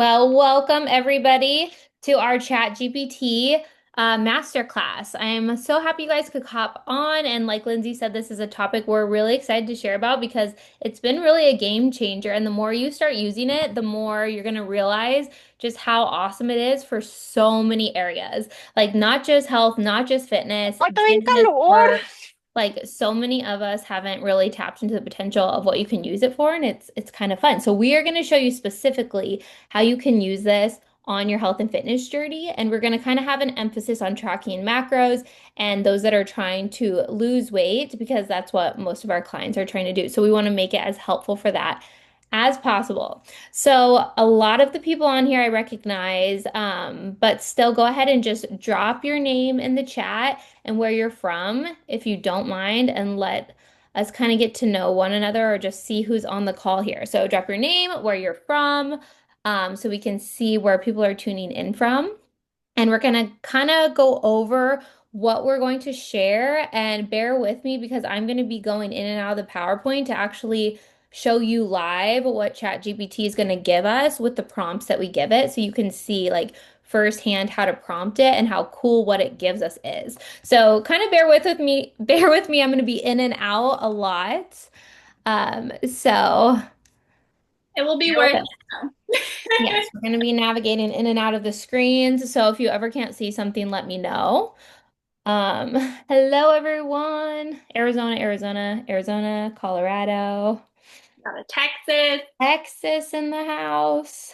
Well, welcome everybody to our Chat GPT masterclass. I am so happy you guys could hop on. And like Lindsay said, this is a topic we're really excited to share about because it's been really a game changer. And the more you start using it, the more you're going to realize just how awesome it is for so many areas. Like not just health, not just fitness, Ay, también business, calor. work. Like so many of us haven't really tapped into the potential of what you can use it for, and it's kind of fun. So we are going to show you specifically how you can use this on your health and fitness journey. And we're going to kind of have an emphasis on tracking macros and those that are trying to lose weight because that's what most of our clients are trying to do. So we want to make it as helpful for that as possible. So a lot of the people on here I recognize, but still go ahead and just drop your name in the chat and where you're from, if you don't mind, and let us kind of get to know one another or just see who's on the call here. So drop your name, where you're from, so we can see where people are tuning in from. And we're going to kind of go over what we're going to share and bear with me because I'm going to be going in and out of the PowerPoint to actually show you live what ChatGPT is going to give us with the prompts that we give it so you can see like firsthand how to prompt it and how cool what it gives us is. So kind of bear with me. I'm going to be in and out a lot. So It will be bear with worth us. it Yes, though. we're going to be navigating in and out of the screens. So if you ever can't see something, let me know. Um, Hello everyone. Arizona, Arizona, Arizona, Colorado, Got a Texas. Texas in the house.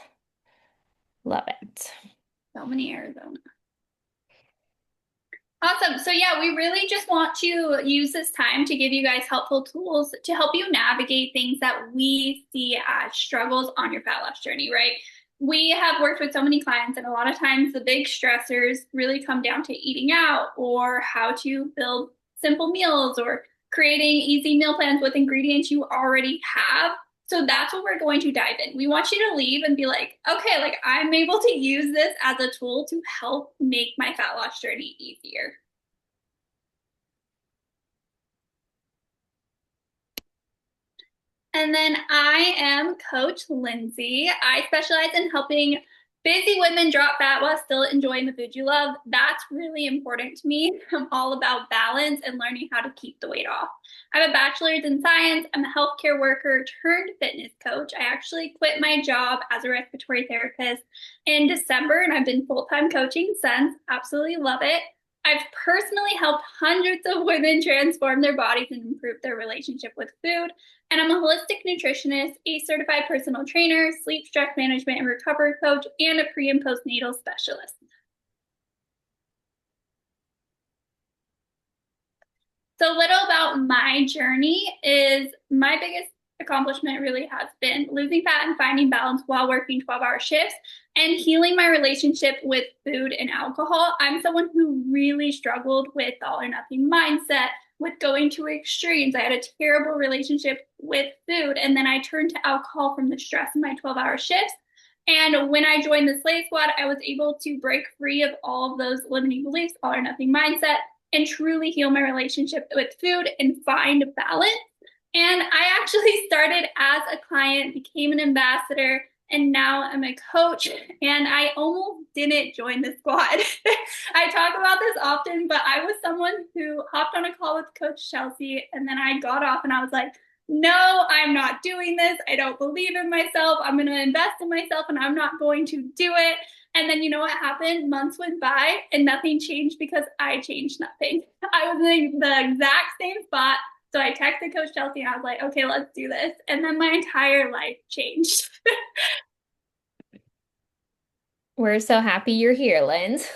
Love it. So many Arizona. Awesome. So yeah, we really just want to use this time to give you guys helpful tools to help you navigate things that we see as struggles on your fat loss journey, right? We have worked with so many clients, and a lot of times the big stressors really come down to eating out or how to build simple meals or creating easy meal plans with ingredients you already have. So that's what we're going to dive in. We want you to leave and be like, okay, like I'm able to use this as a tool to help make my fat loss journey easier. And then I am Coach Lindsay. I specialize in helping busy women drop fat while still enjoying the food you love. That's really important to me. I'm all about balance and learning how to keep the weight off. I have a bachelor's in science. I'm a healthcare worker turned fitness coach. I actually quit my job as a respiratory therapist in December, and I've been full-time coaching since. Absolutely love it. I've personally helped hundreds of women transform their bodies and improve their relationship with food. And I'm a holistic nutritionist, a certified personal trainer, sleep, stress management, and recovery coach, and a pre and postnatal specialist. So, a little about my journey is my biggest accomplishment really has been losing fat and finding balance while working 12-hour shifts and healing my relationship with food and alcohol. I'm someone who really struggled with the all or nothing mindset, with going to extremes. I had a terrible relationship with food, and then I turned to alcohol from the stress of my 12-hour shifts. And when I joined the Slave Squad, I was able to break free of all of those limiting beliefs, all or nothing mindset, and truly heal my relationship with food and find balance. And I actually started as a client, became an ambassador, and now I'm a coach. And I almost didn't join the squad. I talk about this often, but I was someone who hopped on a call with Coach Chelsea, and then I got off and I was like, no, I'm not doing this. I don't believe in myself. I'm going to invest in myself and I'm not going to do it. And then you know what happened? Months went by and nothing changed because I changed nothing. I was in the exact same spot. So I texted Coach Chelsea and I was like, okay, let's do this. And then my entire life changed. We're so happy you're here, Linz.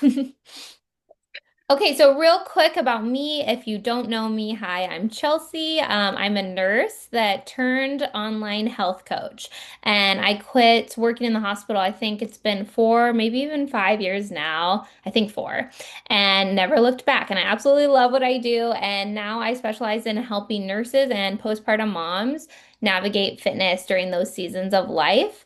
Okay, so real quick about me, if you don't know me, hi, I'm Chelsea. I'm a nurse that turned online health coach, and I quit working in the hospital. I think it's been 4, maybe even 5 years now. I think 4, and never looked back. And I absolutely love what I do. And now I specialize in helping nurses and postpartum moms navigate fitness during those seasons of life.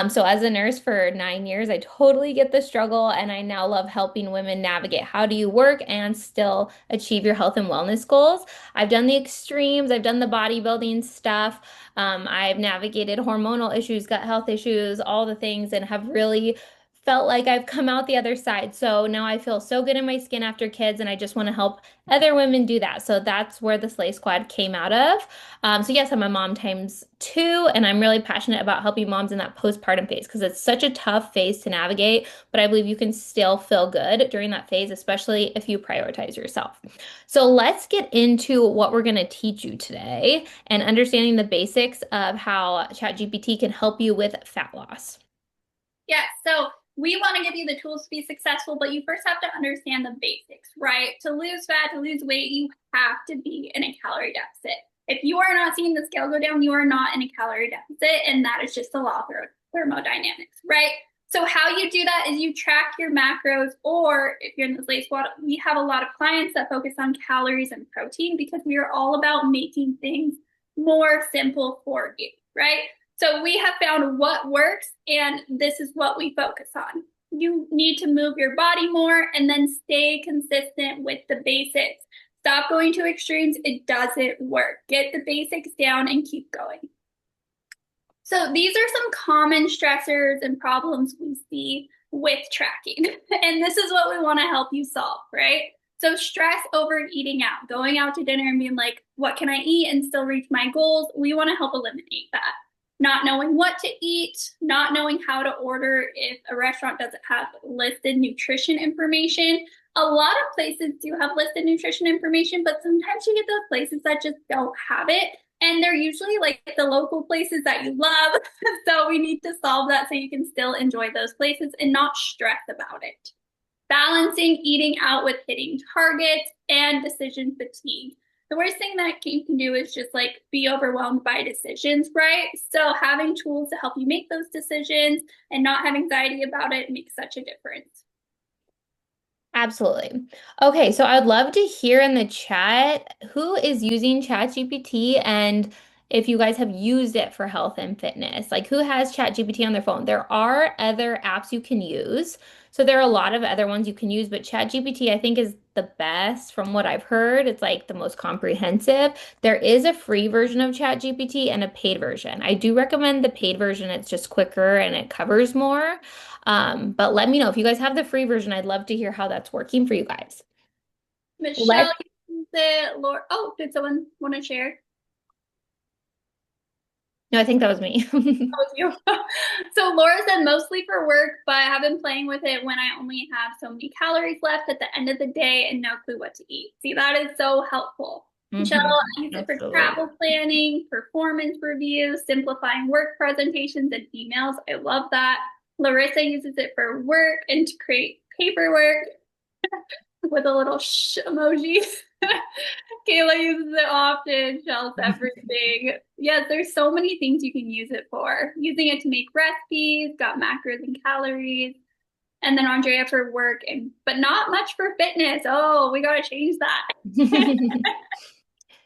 So as a nurse for 9 years, I totally get the struggle, and I now love helping women navigate how do you work and still achieve your health and wellness goals. I've done the extremes, I've done the bodybuilding stuff. I've navigated hormonal issues, gut health issues, all the things, and have really felt like I've come out the other side. So now I feel so good in my skin after kids, and I just want to help other women do that. So that's where the Slay Squad came out of. So yes, I'm a mom times two, and I'm really passionate about helping moms in that postpartum phase because it's such a tough phase to navigate, but I believe you can still feel good during that phase, especially if you prioritize yourself. So let's get into what we're going to teach you today and understanding the basics of how ChatGPT can help you with fat loss. Yeah, so we want to give you the tools to be successful, but you first have to understand the basics, right? To lose fat, to lose weight, you have to be in a calorie deficit. If you are not seeing the scale go down, you are not in a calorie deficit, and that is just the law of thermodynamics, right? So how you do that is you track your macros, or if you're in the Slay Squad, we have a lot of clients that focus on calories and protein because we are all about making things more simple for you, right? So we have found what works, and this is what we focus on. You need to move your body more and then stay consistent with the basics. Stop going to extremes. It doesn't work. Get the basics down and keep going. So these are some common stressors and problems we see with tracking. And this is what we want to help you solve, right? So stress over eating out, going out to dinner and being like, what can I eat and still reach my goals? We want to help eliminate that. Not knowing what to eat, not knowing how to order if a restaurant doesn't have listed nutrition information. A lot of places do have listed nutrition information, but sometimes you get those places that just don't have it. And they're usually like the local places that you love. So we need to solve that so you can still enjoy those places and not stress about it. Balancing eating out with hitting targets and decision fatigue. The worst thing that you can do is just like be overwhelmed by decisions, right? So having tools to help you make those decisions and not have anxiety about it makes such a difference. Absolutely. Okay, so I'd love to hear in the chat who is using ChatGPT and if you guys have used it for health and fitness. Like who has ChatGPT on their phone? There are other apps you can use. So there are a lot of other ones you can use, but ChatGPT I think is the best from what I've heard. It's like the most comprehensive. There is a free version of ChatGPT and a paid version. I do recommend the paid version. It's just quicker and it covers more. But let me know if you guys have the free version. I'd love to hear how that's working for you guys. Michelle Let's, uses it. Laura, oh, did someone want to share? no, I think that was me. That was you. So Laura said mostly for work, but I have been playing with it when I only have so many calories left at the end of the day and no clue what to eat. See, that is so helpful. Michelle, I use it for Absolutely. travel planning, performance reviews, simplifying work presentations and emails. I love that. Larissa uses it for work and to create paperwork with a little shh emoji. Kayla uses it often, shells everything. Yes, there's so many things you can use it for. Using it to make recipes, got macros and calories, and then Andrea for work, and but not much for fitness. Oh, we gotta change that.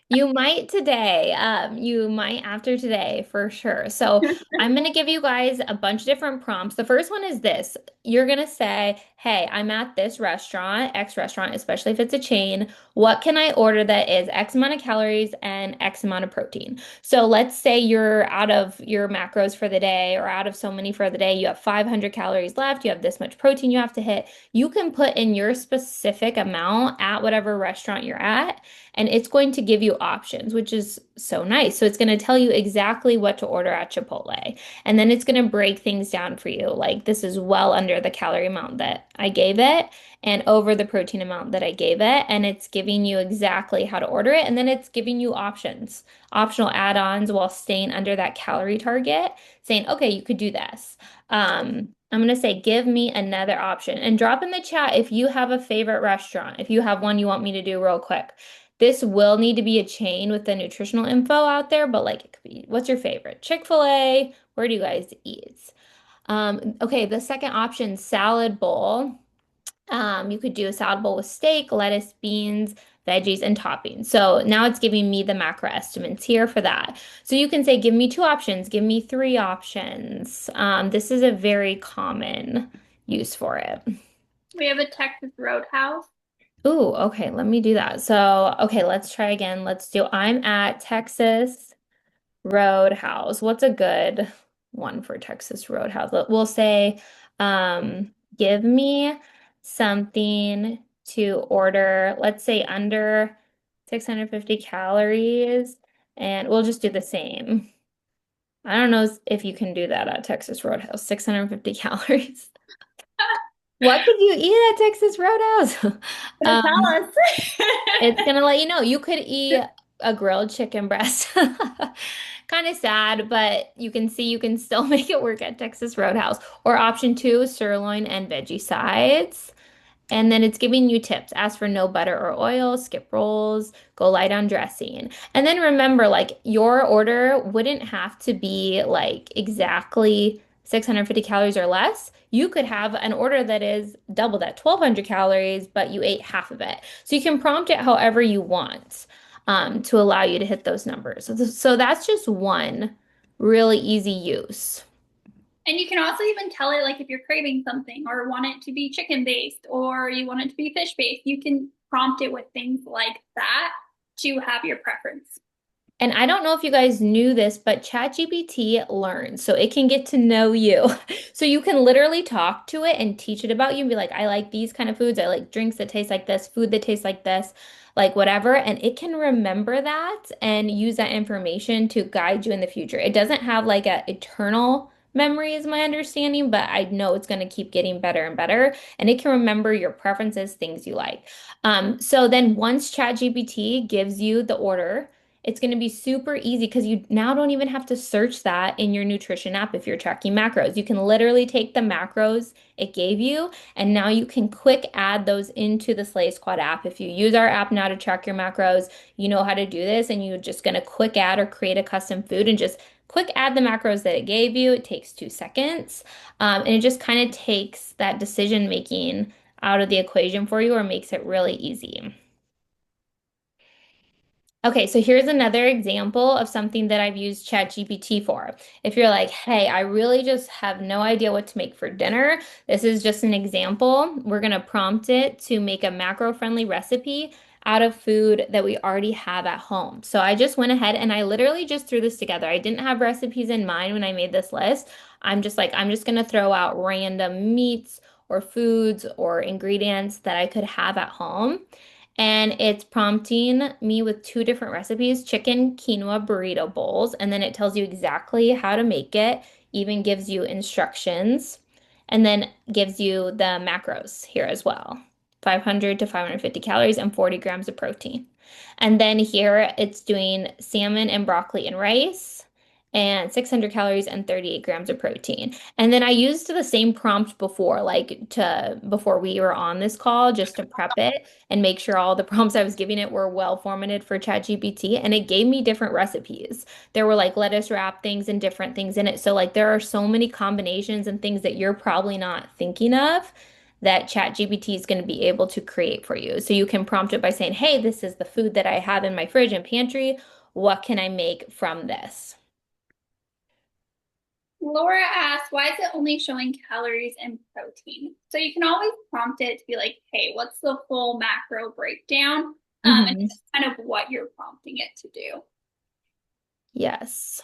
You might today. You might after today for sure. So I'm going to give you guys a bunch of different prompts. The first one is this. You're going to say, hey, I'm at this restaurant, X restaurant, especially if it's a chain. What can I order that is X amount of calories and X amount of protein? So let's say you're out of your macros for the day or out of so many for the day. You have 500 calories left. You have this much protein you have to hit. You can put in your specific amount at whatever restaurant you're at and it's going to give you options, which is so nice. So it's going to tell you exactly what to order at Chipotle. And then it's going to break things down for you. Like this is well under the calorie amount that I gave it and over the protein amount that I gave it. And it's giving you exactly how to order it. And then it's giving you options, optional add-ons while staying under that calorie target, saying, okay, you could do this. I'm going to say, give me another option and drop in the chat if you have a favorite restaurant, if you have one you want me to do real quick. This will need to be a chain with the nutritional info out there, but like it could be, what's your favorite? Chick-fil-A, where do you guys eat? Okay, the second option, salad bowl. You could do a salad bowl with steak, lettuce, beans, veggies, and toppings. So now it's giving me the macro estimates here for that. So you can say, give me two options, give me three options. This is a very common use for it. We have a Texas Roadhouse. Ooh, okay, let me do that. So, okay, let's try again. I'm at Texas Roadhouse. What's a good one for Texas Roadhouse? We'll say, give me something to order, let's say under 650 calories, and we'll just do the same. I don't know if you can do that at Texas Roadhouse, 650 calories. What could you eat at Texas Roadhouse? Gonna tell us. It's gonna let you know. You could eat a grilled chicken breast. Kind of sad, but you can see you can still make it work at Texas Roadhouse. Or option two, sirloin and veggie sides. And then it's giving you tips. Ask for no butter or oil, skip rolls, go light on dressing. And then remember, like your order wouldn't have to be like exactly 650 calories or less. You could have an order that is double that, 1200 calories, but you ate half of it. So you can prompt it however you want to allow you to hit those numbers. So that's just one really easy use. And you can also even tell it like if you're craving something or want it to be chicken based or you want it to be fish based, you can prompt it with things like that to have your preference. And I don't know if you guys knew this, but ChatGPT learns, so it can get to know you. So you can literally talk to it and teach it about you and be like, I like these kind of foods. I like drinks that taste like this, food that tastes like this, like whatever. And it can remember that and use that information to guide you in the future. It doesn't have like a eternal memory, is my understanding, but I know it's going to keep getting better and better. And it can remember your preferences, things you like. So then once ChatGPT gives you the order, it's going to be super easy because you now don't even have to search that in your nutrition app if you're tracking macros. You can literally take the macros it gave you, and now you can quick add those into the Slay Squad app. If you use our app now to track your macros, you know how to do this, and you're just going to quick add or create a custom food and just quick add the macros that it gave you. It takes 2 seconds, and it just kind of takes that decision making out of the equation for you or makes it really easy. Okay, so here's another example of something that I've used ChatGPT for. If you're like, hey, I really just have no idea what to make for dinner, this is just an example. We're going to prompt it to make a macro-friendly recipe out of food that we already have at home. So I just went ahead and I literally just threw this together. I didn't have recipes in mind when I made this list. I'm just like, I'm just going to throw out random meats or foods or ingredients that I could have at home. And it's prompting me with two different recipes, chicken quinoa burrito bowls, and then it tells you exactly how to make it, even gives you instructions, and then gives you the macros here as well. 500 to 550 calories and 40 grams of protein. And then here it's doing salmon and broccoli and rice and 600 calories and 38 grams of protein. And then I used the same prompt before, before we were on this call, just to prep it and make sure all the prompts I was giving it were well formatted for ChatGPT. And it gave me different recipes. There were like lettuce wrap things and different things in it. So like there are so many combinations and things that you're probably not thinking of that ChatGPT is going to be able to create for you. So you can prompt it by saying, hey, this is the food that I have in my fridge and pantry. What can I make from this? Laura asks, why is it only showing calories and protein? So you can always prompt it to be like, hey, what's the full macro breakdown? And Mhm. it's kind of what you're prompting it to do. Yes.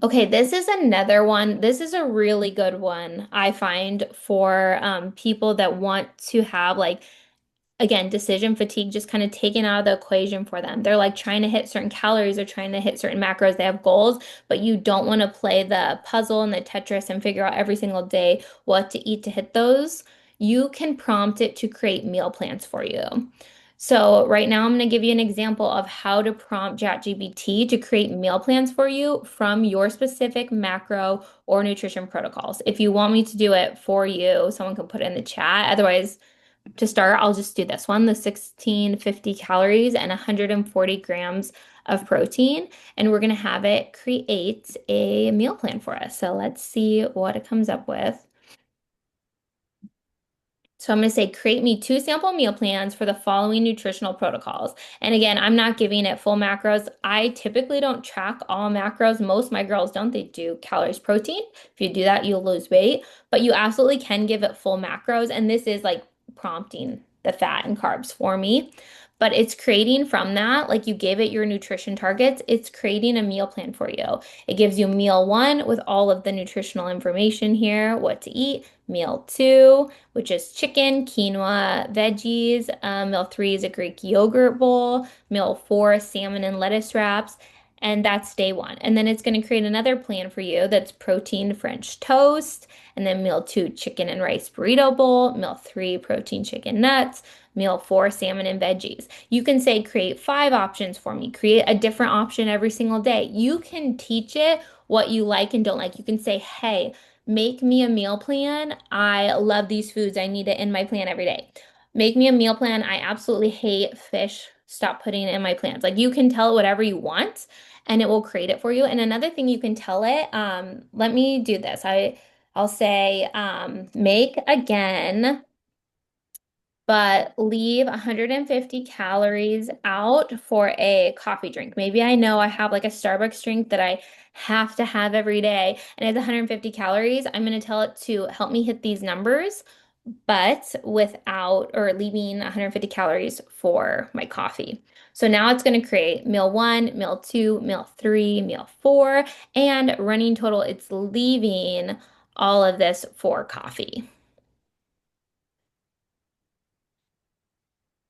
Okay, this is another one. This is a really good one, I find, for people that want to have like again, decision fatigue just kind of taken out of the equation for them. They're like trying to hit certain calories or trying to hit certain macros. They have goals, but you don't want to play the puzzle and the Tetris and figure out every single day what to eat to hit those. You can prompt it to create meal plans for you. So right now I'm going to give you an example of how to prompt ChatGPT to create meal plans for you from your specific macro or nutrition protocols. If you want me to do it for you, someone can put it in the chat. Otherwise, to start, I'll just do this one, the 1650 calories and 140 grams of protein, and we're going to have it create a meal plan for us. So let's see what it comes up with. So I'm going to say, create me 2 sample meal plans for the following nutritional protocols. And again, I'm not giving it full macros. I typically don't track all macros. Most of my girls don't. They do calories, protein. If you do that, you'll lose weight. But you absolutely can give it full macros. And this is like prompting the fat and carbs for me. But it's creating from that, like you gave it your nutrition targets, it's creating a meal plan for you. It gives you meal one with all of the nutritional information here, what to eat. Meal two, which is chicken, quinoa, veggies. Meal three is a Greek yogurt bowl. Meal four, salmon and lettuce wraps. And that's day one. And then it's going to create another plan for you that's protein French toast. And then meal two, chicken and rice burrito bowl. Meal three, protein chicken nuts. Meal four, salmon and veggies. You can say, create 5 options for me. Create a different option every single day. You can teach it what you like and don't like. You can say, hey, make me a meal plan. I love these foods. I need it in my plan every day. Make me a meal plan. I absolutely hate fish. Stop putting it in my plans. Like you can tell it whatever you want and it will create it for you. And another thing you can tell it, let me do this. I'll say, make again, but leave 150 calories out for a coffee drink. Maybe I know I have like a Starbucks drink that I have to have every day and it's 150 calories. I'm going to tell it to help me hit these numbers, but without or leaving 150 calories for my coffee. So now it's going to create meal one, meal two, meal three, meal four, and running total, it's leaving all of this for coffee.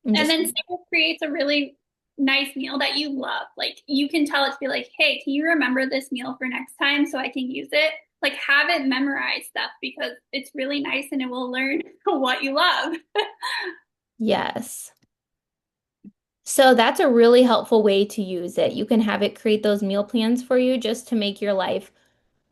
I'm And just then Sarah creates a really nice meal that you love. Like you can tell it to be like, hey, can you remember this meal for next time so I can use it? Like have it memorize stuff because it's really nice and it will learn what you love. Yes. So that's a really helpful way to use it. You can have it create those meal plans for you just to make your life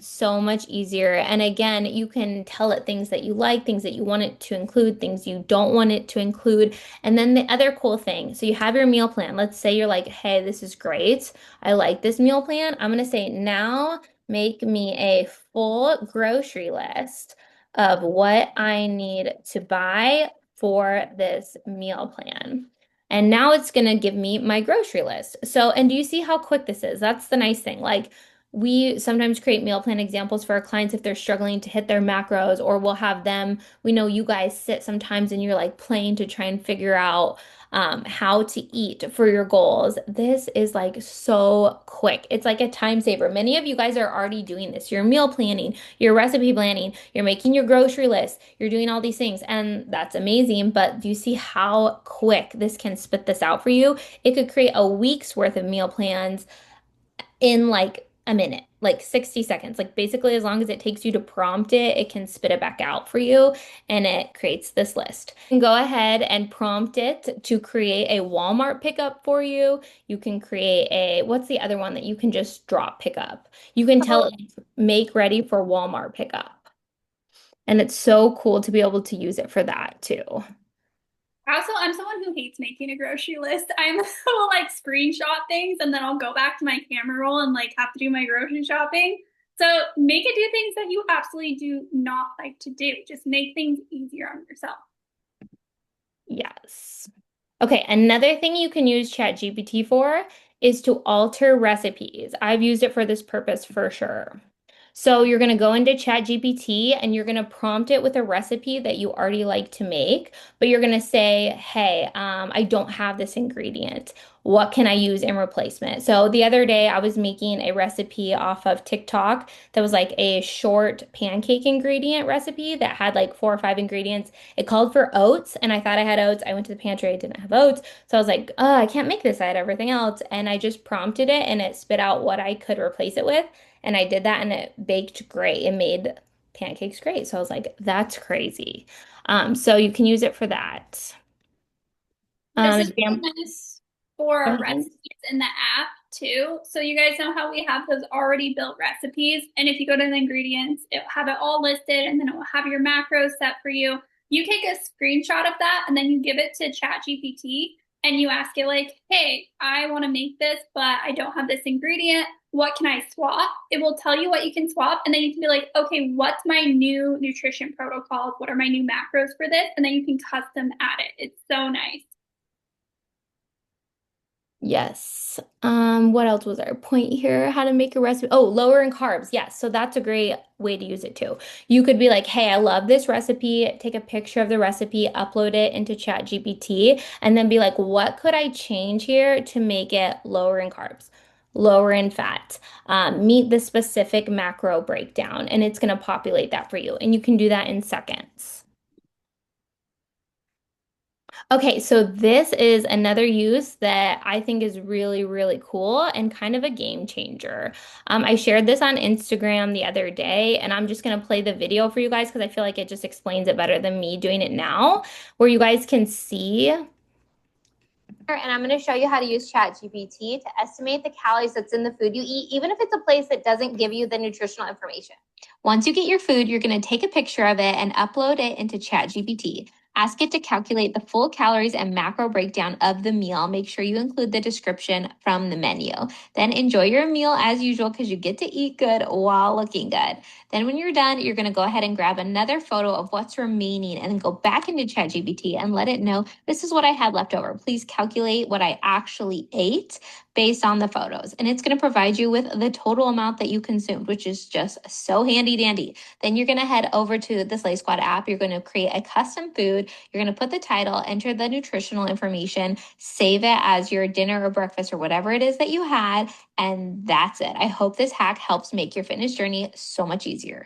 so much easier. And again, you can tell it things that you like, things that you want it to include, things you don't want it to include. And then the other cool thing, so you have your meal plan. Let's say you're like, hey, this is great. I like this meal plan. I'm going to say, now make me a full grocery list of what I need to buy for this meal plan. And now it's going to give me my grocery list. So, and do you see how quick this is? That's the nice thing. Like, we sometimes create meal plan examples for our clients if they're struggling to hit their macros, or we'll have them. We know you guys sit sometimes and you're like playing to try and figure out how to eat for your goals. This is like so quick. It's like a time saver. Many of you guys are already doing this. You're meal planning, you're recipe planning, you're making your grocery list, you're doing all these things, and that's amazing. But do you see how quick this can spit this out for you? It could create a week's worth of meal plans in like a minute, like 60 seconds. Like basically, as long as it takes you to prompt it, it can spit it back out for you and it creates this list. You can go ahead and prompt it to create a Walmart pickup for you. You can create a, what's the other one that you can just drop pickup? You can tell it, make ready for Walmart pickup. And it's so cool to be able to use it for that too. Also, I'm someone who hates making a grocery list. I'm will like screenshot things and then I'll go back to my camera roll and like have to do my grocery shopping. So make it do things that you absolutely do not like to do. Just make things easier on yourself. Yes. Okay, another thing you can use ChatGPT for is to alter recipes. I've used it for this purpose for sure. So you're going to go into ChatGPT and you're going to prompt it with a recipe that you already like to make, but you're going to say, hey, I don't have this ingredient. What can I use in replacement? So the other day I was making a recipe off of TikTok that was like a short pancake ingredient recipe that had like 4 or 5 ingredients. It called for oats and I thought I had oats. I went to the pantry, I didn't have oats. So I was like, oh, I can't make this. I had everything else. And I just prompted it and it spit out what I could replace it with. And I did that and it baked great. It made pancakes great. So I was like, that's crazy. So you can use it for that. This is Exam really nice for okay. recipes in the app too. So you guys know how we have those already built recipes. And if you go to the ingredients, it'll have it all listed and then it will have your macros set for you. You take a screenshot of that and then you give it to ChatGPT and you ask it like, hey, I want to make this, but I don't have this ingredient. What can I swap? It will tell you what you can swap. And then you can be like, okay, what's my new nutrition protocols? What are my new macros for this? And then you can custom add it. It's so nice. Yes. What else was our point here? How to make a recipe? Oh, lower in carbs. Yes. So that's a great way to use it too. You could be like, hey, I love this recipe. Take a picture of the recipe, upload it into ChatGPT, and then be like, what could I change here to make it lower in carbs, lower in fat? Meet the specific macro breakdown, and it's going to populate that for you. And you can do that in seconds. Okay, so this is another use that I think is really, really cool and kind of a game changer. I shared this on Instagram the other day, and I'm just going to play the video for you guys because I feel like it just explains it better than me doing it now, where you guys can see. And I'm going to show you how to use ChatGPT to estimate the calories that's in the food you eat, even if it's a place that doesn't give you the nutritional information. Once you get your food, you're going to take a picture of it and upload it into ChatGPT. Ask it to calculate the full calories and macro breakdown of the meal. Make sure you include the description from the menu. Then enjoy your meal as usual because you get to eat good while looking good. Then when you're done, you're going to go ahead and grab another photo of what's remaining and then go back into ChatGPT and let it know this is what I had left over. Please calculate what I actually ate based on the photos. And it's going to provide you with the total amount that you consumed, which is just so handy dandy. Then you're going to head over to the Slay Squad app. You're going to create a custom food. You're going to put the title, enter the nutritional information, save it as your dinner or breakfast or whatever it is that you had. And that's it. I hope this hack helps make your fitness journey so much easier.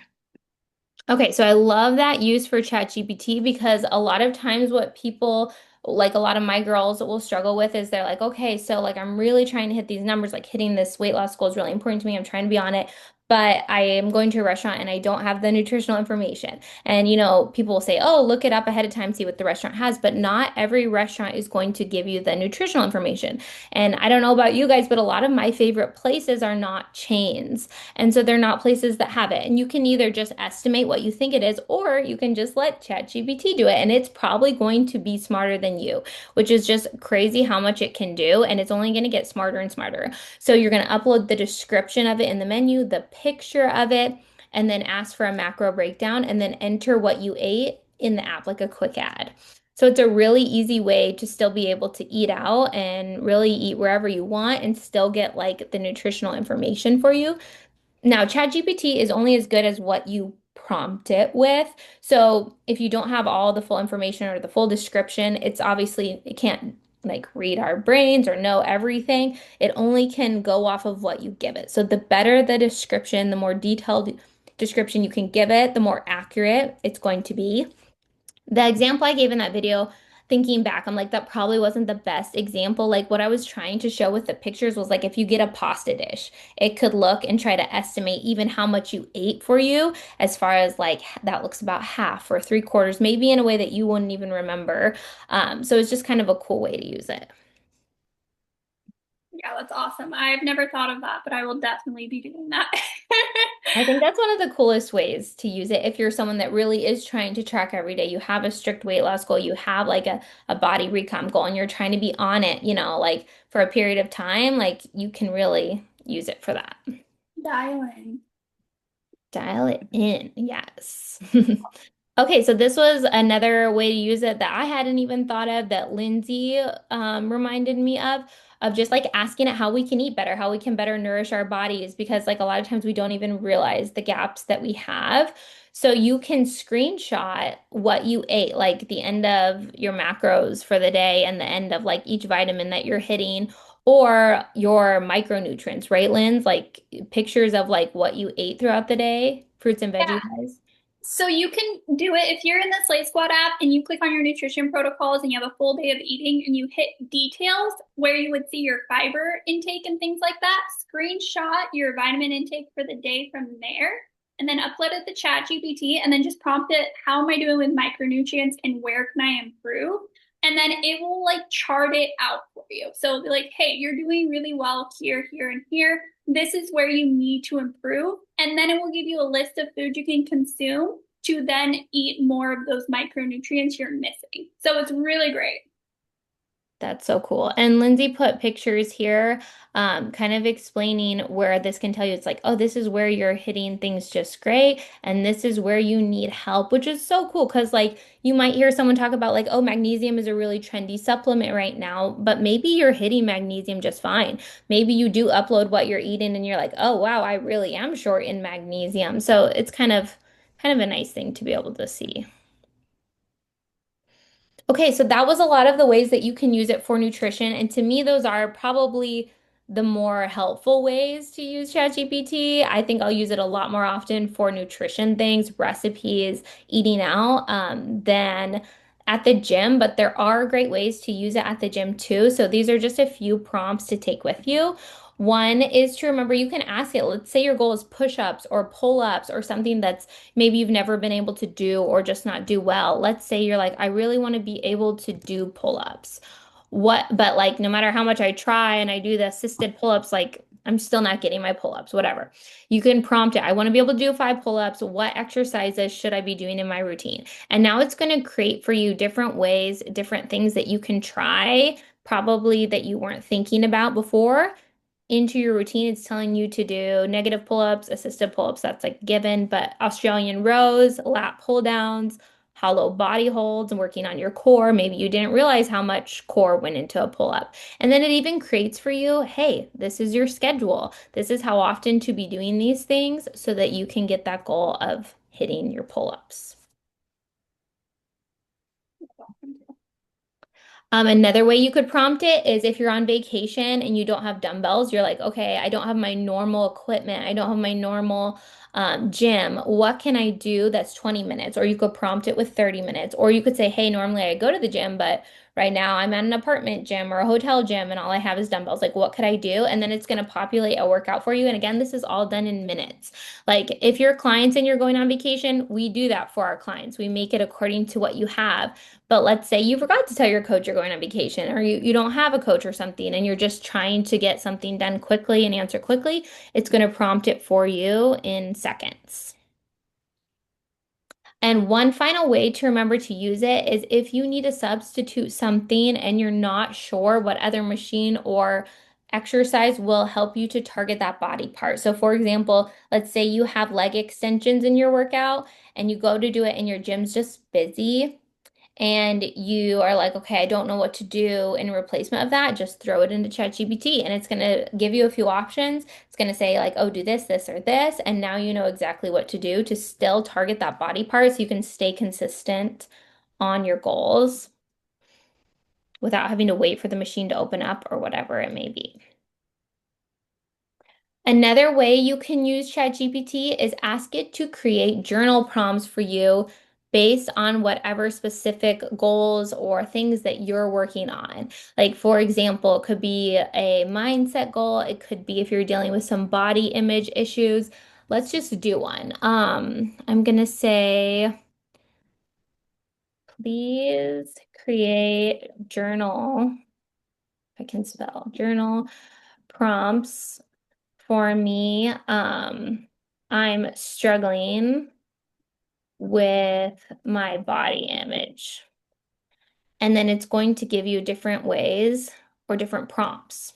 Okay, so I love that use for ChatGPT because a lot of times what people like a lot of my girls will struggle with is they're like, okay, so like I'm really trying to hit these numbers, like hitting this weight loss goal is really important to me. I'm trying to be on it, but I am going to a restaurant and I don't have the nutritional information. And people will say, oh, look it up ahead of time, see what the restaurant has, but not every restaurant is going to give you the nutritional information. And I don't know about you guys, but a lot of my favorite places are not chains. And so they're not places that have it. And you can either just estimate what you think it is, or you can just let ChatGPT do it. And it's probably going to be smarter than you, which is just crazy how much it can do. And it's only going to get smarter and smarter. So you're going to upload the description of it in the menu, the picture of it, and then ask for a macro breakdown and then enter what you ate in the app, like a quick ad. So it's a really easy way to still be able to eat out and really eat wherever you want and still get like the nutritional information for you. Now, ChatGPT is only as good as what you prompt it with. So if you don't have all the full information or the full description, it can't like read our brains or know everything. It only can go off of what you give it. So the better the description, the more detailed description you can give it, the more accurate it's going to be. The example I gave in that video, thinking back, I'm like, that probably wasn't the best example. Like, what I was trying to show with the pictures was like, if you get a pasta dish, it could look and try to estimate even how much you ate for you, as far as like that looks about half or three quarters, maybe in a way that you wouldn't even remember. So it's just kind of a cool way to use it. Yeah, that's awesome. I've never thought of that, but I will definitely be doing that. I think that's one of the coolest ways to use it if you're someone that really is trying to track every day. You have a strict weight loss goal, you have like a body recomp goal, and you're trying to be on it, like for a period of time, like you can really use it for that. Dialing. Dial it in, yes. Okay, so this was another way to use it that I hadn't even thought of that Lindsay reminded me of just like asking it how we can eat better, how we can better nourish our bodies, because like a lot of times we don't even realize the gaps that we have. So you can screenshot what you ate, like the end of your macros for the day and the end of like each vitamin that you're hitting, or your micronutrients, right, Linz? Like pictures of like what you ate throughout the day, fruits and Yeah. veggies wise. So you can do it if you're in the Slate Squad app and you click on your nutrition protocols and you have a full day of eating and you hit details where you would see your fiber intake and things like that. Screenshot your vitamin intake for the day from there and then upload it to ChatGPT and then just prompt it, how am I doing with micronutrients and where can I improve? And then it will like chart it out for you. So it'll be like, hey, you're doing really well here, here, and here. This is where you need to improve. And then it will give you a list of foods you can consume to then eat more of those micronutrients you're missing. So it's really great. That's so cool. And Lindsay put pictures here, kind of explaining where this can tell you it's like, oh, this is where you're hitting things just great, and this is where you need help, which is so cool because, like, you might hear someone talk about, like, oh, magnesium is a really trendy supplement right now, but maybe you're hitting magnesium just fine. Maybe you do upload what you're eating and you're like, oh, wow, I really am short in magnesium. So it's kind of a nice thing to be able to see. Okay, so that was a lot of the ways that you can use it for nutrition. And to me, those are probably the more helpful ways to use ChatGPT. I think I'll use it a lot more often for nutrition things, recipes, eating out, than at the gym. But there are great ways to use it at the gym too. So these are just a few prompts to take with you. One is to remember you can ask it. Let's say your goal is push-ups or pull-ups or something that's maybe you've never been able to do or just not do well. Let's say you're like, I really want to be able to do pull-ups. But like, no matter how much I try and I do the assisted pull-ups, like, I'm still not getting my pull-ups, whatever. You can prompt it. I want to be able to do 5 pull-ups. What exercises should I be doing in my routine? And now it's going to create for you different ways, different things that you can try, probably that you weren't thinking about before into your routine. It's telling you to do negative pull-ups, assisted pull-ups, that's like given, but Australian rows, lat pull downs, hollow body holds, and working on your core. Maybe you didn't realize how much core went into a pull-up. And then it even creates for you, hey, this is your schedule. This is how often to be doing these things so that you can get that goal of hitting your pull-ups. Another way you could prompt it is if you're on vacation and you don't have dumbbells, you're like, okay, I don't have my normal equipment. I don't have my normal gym. What can I do that's 20 minutes? Or you could prompt it with 30 minutes. Or you could say, hey, normally I go to the gym, but right now I'm at an apartment gym or a hotel gym and all I have is dumbbells. Like, what could I do? And then it's going to populate a workout for you. And again, this is all done in minutes. Like, if your clients and you're going on vacation, we do that for our clients. We make it according to what you have. But let's say you forgot to tell your coach you're going on vacation, or you don't have a coach or something, and you're just trying to get something done quickly and answer quickly, it's going to prompt it for you in seconds. And one final way to remember to use it is if you need to substitute something and you're not sure what other machine or exercise will help you to target that body part. So, for example, let's say you have leg extensions in your workout and you go to do it and your gym's just busy and you are like, okay, I don't know what to do in replacement of that, just throw it into ChatGPT and it's going to give you a few options. It's going to say, like, oh, do this, this, or this. And now you know exactly what to do to still target that body part so you can stay consistent on your goals without having to wait for the machine to open up or whatever it may be. Another way you can use ChatGPT is ask it to create journal prompts for you based on whatever specific goals or things that you're working on. Like, for example, it could be a mindset goal. It could be if you're dealing with some body image issues. Let's just do one. I'm gonna say, please create journal, if I can spell, journal prompts for me. I'm struggling with my body image. And then it's going to give you different ways or different prompts,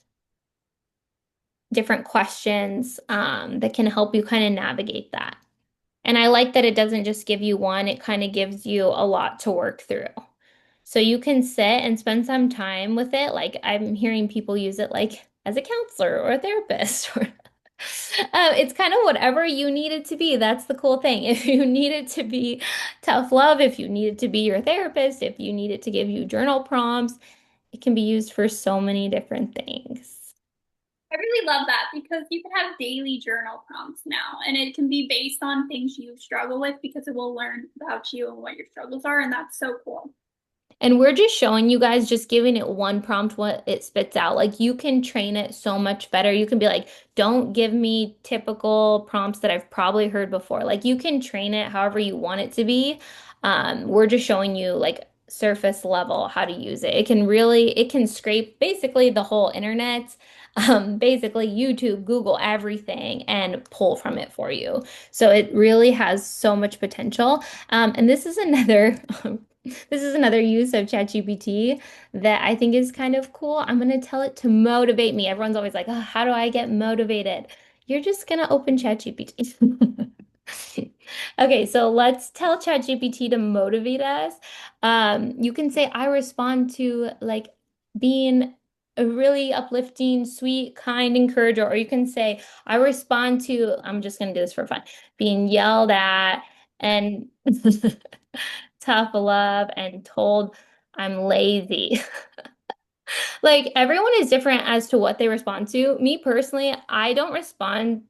different questions that can help you kind of navigate that. And I like that it doesn't just give you one, it kind of gives you a lot to work through. So you can sit and spend some time with it. Like, I'm hearing people use it like as a counselor or a therapist. It's kind of whatever you need it to be. That's the cool thing. If you need it to be tough love, if you need it to be your therapist, if you need it to give you journal prompts, it can be used for so many different things. I really love that because you can have daily journal prompts now, and it can be based on things you struggle with because it will learn about you and what your struggles are, and that's so cool. And we're just showing you guys, just giving it one prompt, what it spits out. Like, you can train it so much better. You can be like, don't give me typical prompts that I've probably heard before. Like, you can train it however you want it to be. We're just showing you like surface level how to use it. It can scrape basically the whole internet, basically YouTube, Google, everything, and pull from it for you. So it really has so much potential. And this is another This is another use of ChatGPT that I think is kind of cool. I'm going to tell it to motivate me. Everyone's always like, oh, how do I get motivated? You're just going to open ChatGPT. Okay, so let's tell ChatGPT to motivate us. You can say, I respond to like being a really uplifting, sweet, kind encourager, or you can say, I respond to, I'm just going to do this for fun, being yelled at and tough love and told I'm lazy. Like everyone is different as to what they respond to. Me personally, I don't respond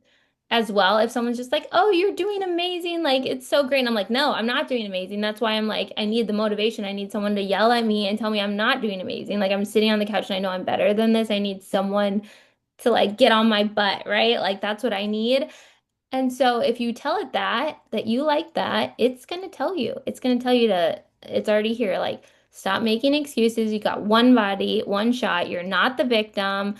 as well if someone's just like, "Oh, you're doing amazing. Like it's so great." And I'm like, "No, I'm not doing amazing." That's why I'm like, I need the motivation. I need someone to yell at me and tell me I'm not doing amazing. Like I'm sitting on the couch and I know I'm better than this. I need someone to like get on my butt, right? Like that's what I need. And so if you tell it that you like that, it's going to tell you. It's going to tell you to, it's already here. Like, stop making excuses. You got one body, one shot. You're not the victim.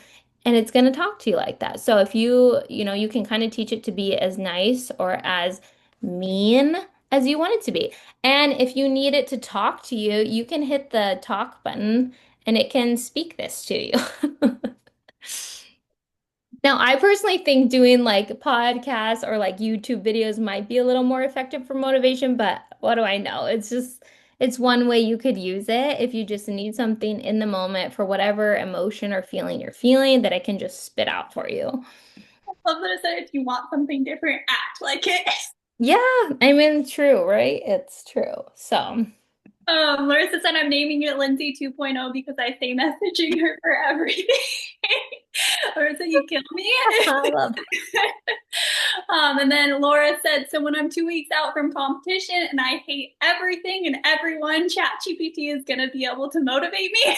And it's going to talk to you like that. So if you can kind of teach it to be as nice or as mean as you want it to be. And if you need it to talk to you, you can hit the talk button and it can speak this to you. Now, I personally think doing like podcasts or like YouTube videos might be a little more effective for motivation, but what do I know? It's one way you could use it if you just need something in the moment for whatever emotion or feeling you're feeling that it can just spit out for you. Love that it said if you want something different, act like it. Yeah, I mean, true, right? It's true. So, Larissa said I'm naming it Lindsay 2.0 because I say messaging her for everything. Larissa, you kill me. I love And then Laura said, so when I'm 2 weeks out from competition and I hate everything and everyone, ChatGPT is going to be able to motivate me.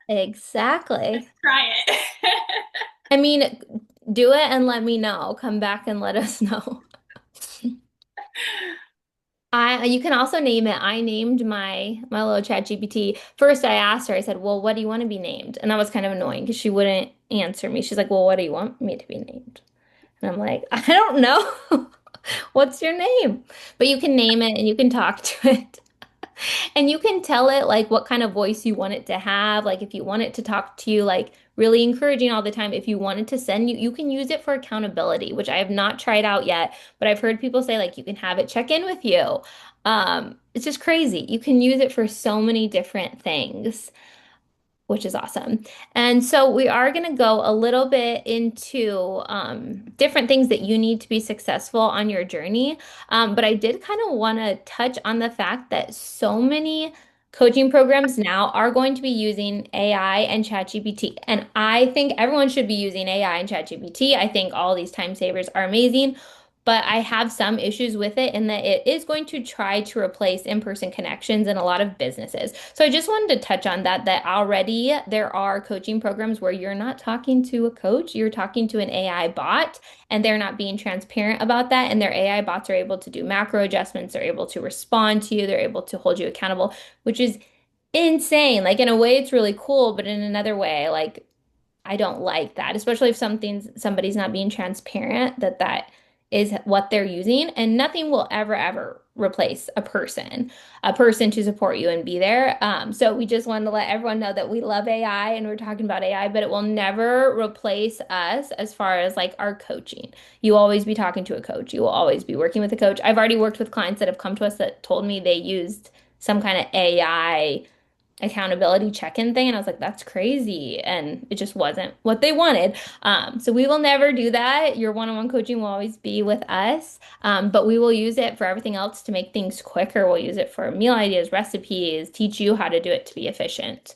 exactly. Try it. I mean, do it and let me know. Come back and let us know. You can also name it. I named my little chat GPT. First I asked her, I said, "Well, what do you want to be named?" And that was kind of annoying because she wouldn't answer me. She's like, "Well, what do you want me to be named?" And I'm like, "I don't know. What's your name?" But you can name it and you can talk to it. And you can tell it like what kind of voice you want it to have. Like if you want it to talk to you like really encouraging all the time, if you wanted to send you, you can use it for accountability, which I have not tried out yet, but I've heard people say like you can have it check in with you. It's just crazy. You can use it for so many different things, which is awesome. And so we are going to go a little bit into different things that you need to be successful on your journey. But I did kind of want to touch on the fact that so many coaching programs now are going to be using AI and ChatGPT. And I think everyone should be using AI and ChatGPT. I think all these time savers are amazing. But I have some issues with it in that it is going to try to replace in-person connections in a lot of businesses. So I just wanted to touch on that already there are coaching programs where you're not talking to a coach, you're talking to an AI bot, and they're not being transparent about that. And their AI bots are able to do macro adjustments, they're able to respond to you, they're able to hold you accountable, which is insane. Like in a way, it's really cool, but in another way, like I don't like that, especially if somebody's not being transparent that that is what they're using, and nothing will ever replace a person to support you and be there. So we just wanted to let everyone know that we love AI and we're talking about AI, but it will never replace us as far as like our coaching. You will always be talking to a coach. You will always be working with a coach. I've already worked with clients that have come to us that told me they used some kind of AI accountability check-in thing and I was like that's crazy and it just wasn't what they wanted. So we will never do that. Your one-on-one coaching will always be with us, but we will use it for everything else to make things quicker. We'll use it for meal ideas, recipes, teach you how to do it to be efficient.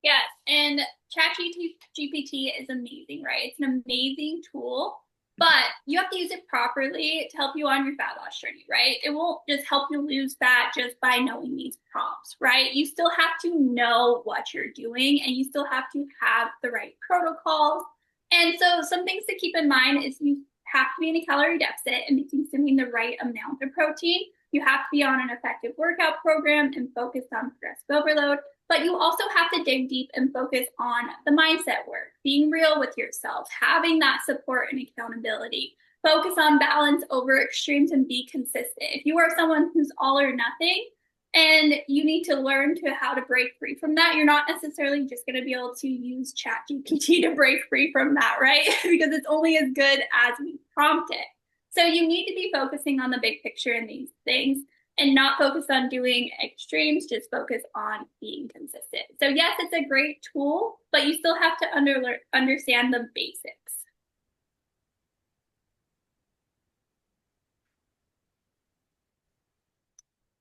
Yes, and ChatGPT is amazing, right? It's an amazing tool, but you have to use it properly to help you on your fat loss journey, right? It won't just help you lose fat just by knowing these prompts, right? You still have to know what you're doing and you still have to have the right protocols. And so some things to keep in mind is you have to be in a calorie deficit and be consuming the right amount of protein. You have to be on an effective workout program and focus on progressive overload. But you also have to dig deep and focus on the mindset work, being real with yourself, having that support and accountability. focus on balance over extremes and be consistent. If you are someone who's all or nothing and you need to learn to how to break free from that, you're not necessarily just going to be able to use chat GPT to break free from that, right? Because it's only as good as we prompt it. So you need to be focusing on the big picture in these things and not focus on doing extremes, just focus on being consistent. So yes, it's a great tool, but you still have to understand the basics.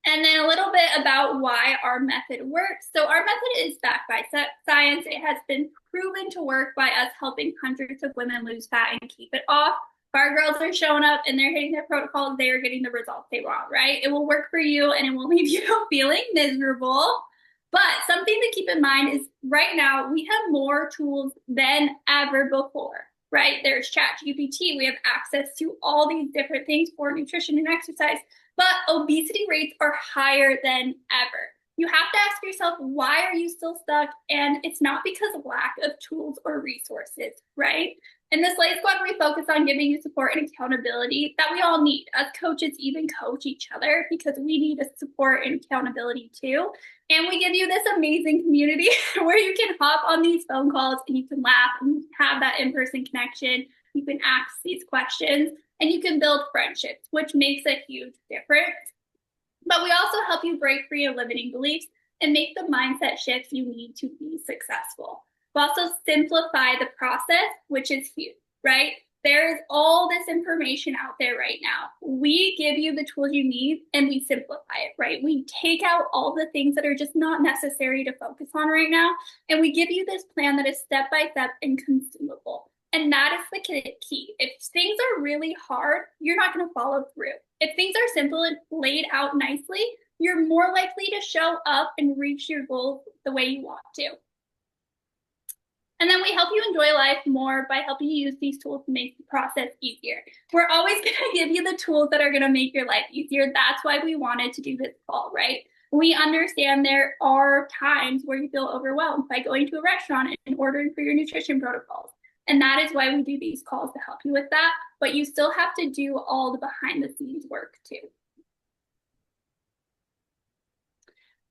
And then a little bit about why our method works. So our method is backed by science. It has been proven to work by us helping hundreds of women lose fat and keep it off. If our girls are showing up and they're hitting their protocols, they are getting the results they want, right? It will work for you and it will leave you feeling miserable. But something to keep in mind is right now we have more tools than ever before, right? There's Chat GPT. We have access to all these different things for nutrition and exercise, but obesity rates are higher than ever. You have to ask yourself, why are you still stuck? And it's not because of lack of tools or resources, right? In the Slay Squad, we focus on giving you support and accountability that we all need. Us coaches even coach each other because we need a support and accountability too. And we give you this amazing community where you can hop on these phone calls and you can laugh and have that in-person connection. You can ask these questions and you can build friendships, which makes a huge difference. But we also help you break free of limiting beliefs and make the mindset shifts you need to be successful. We also simplify the process, which is huge, right? There is all this information out there right now. We give you the tools you need and we simplify it, right? We take out all the things that are just not necessary to focus on right now. And we give you this plan that is step by step and consumable. And that is the key. If things are really hard, you're not going to follow through. If things are simple and laid out nicely, you're more likely to show up and reach your goals the way you want to. And then we help you enjoy life more by helping you use these tools to make the process easier. We're always going to give you the tools that are going to make your life easier. That's why we wanted to do this call, right? We understand there are times where you feel overwhelmed by going to a restaurant and ordering for your nutrition protocols. And that is why we do these calls to help you with that. But you still have to do all the behind the scenes work too.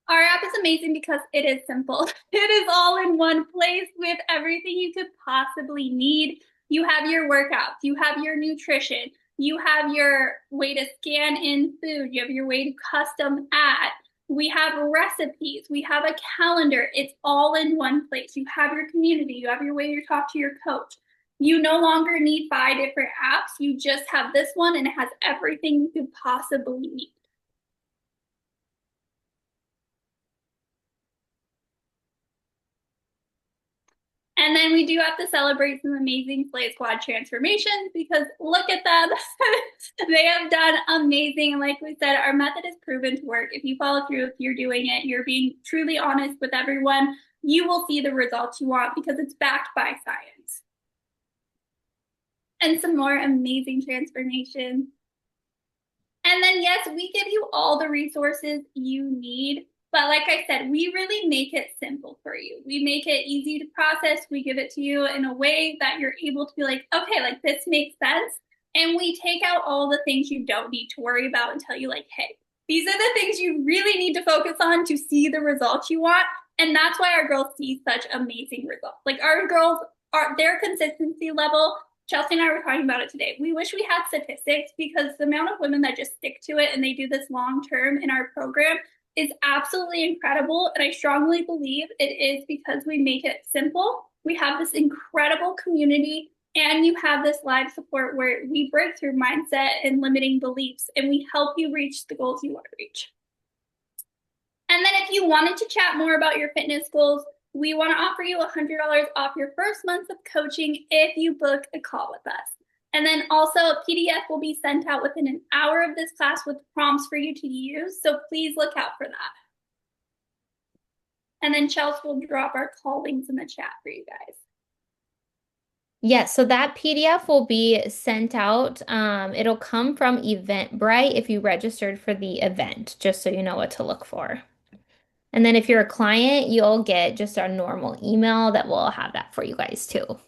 Our app is amazing because it is simple. It is all in one place with everything you could possibly need. You have your workouts, you have your nutrition, you have your way to scan in food, you have your way to custom add. We have recipes, we have a calendar. It's all in one place. You have your community, you have your way to talk to your coach. You no longer need 5 different apps. You just have this one and it has everything you could possibly need. And then we do have to celebrate some amazing Slay Squad transformations because look at them. They have done amazing. And like we said, our method is proven to work. If you follow through, if you're doing it, you're being truly honest with everyone, you will see the results you want because it's backed by science. And some more amazing transformations. And then, yes, we give you all the resources you need. But like I said, we really make it simple for you. We make it easy to process. We give it to you in a way that you're able to be like, okay, like this makes sense. And we take out all the things you don't need to worry about and tell you like, hey, these are the things you really need to focus on to see the results you want. And that's why our girls see such amazing results. Like our girls are their consistency level. Chelsea and I were talking about it today. We wish we had statistics because the amount of women that just stick to it and they do this long term in our program is absolutely incredible. And I strongly believe it is because we make it simple. We have this incredible community and you have this live support where we break through mindset and limiting beliefs and we help you reach the goals you want to reach. And then if you wanted to chat more about your fitness goals, we want to offer you $100 off your first month of coaching if you book a call with us. And then also a PDF will be sent out within an hour of this class with prompts for you to use. So please look out for that. And then Chelsea will drop our call links in the chat for you guys. Yes, so that PDF will be sent out. It'll come from Eventbrite if you registered for the event, just so you know what to look for. And then if you're a client, you'll get just our normal email that will have that for you guys too.